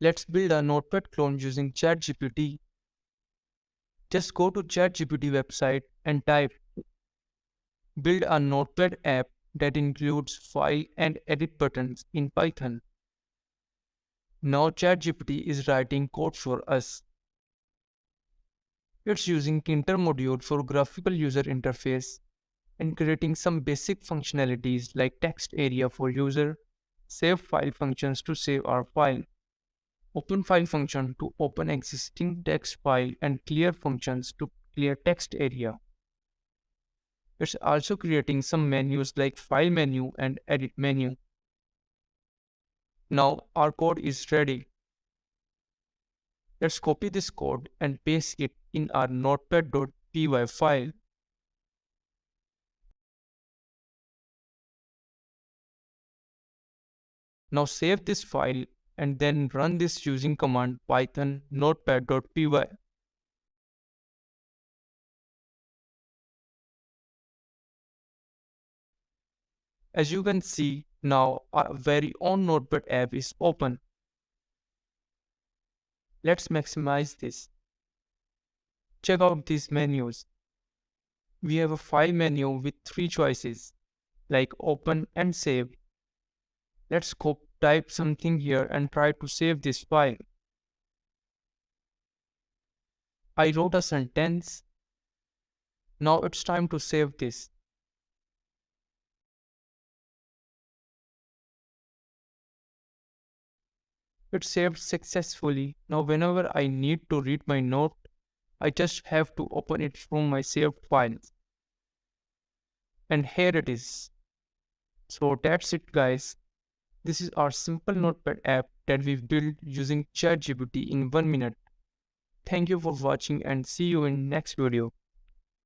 Let's build a notepad clone using ChatGPT. Just go to ChatGPT website and type build a notepad app that includes file and edit buttons in Python. Now ChatGPT is writing code for us. It's using Kinter module for graphical user interface and creating some basic functionalities like text area for user, save file functions to save our file, open file function to open existing text file, and clear functions to clear text area. It's also creating some menus like file menu and edit menu. Now our code is ready. Let's copy this code and paste it in our notepad.py file. Now save this file and then run this using command python notepad.py. As you can see, now our very own notepad app is open. Let's maximize this. Check out these menus. We have a file menu with 3 choices like open and save. Let's type something here and try to save this file. I wrote a sentence. Now it's time to save this. It saved successfully. Now whenever I need to read my note, I just have to open it from my saved files. And here it is. So that's it, guys. This is our simple notepad app that we've built using ChatGPT in 1 minute. Thank you for watching and see you in next video.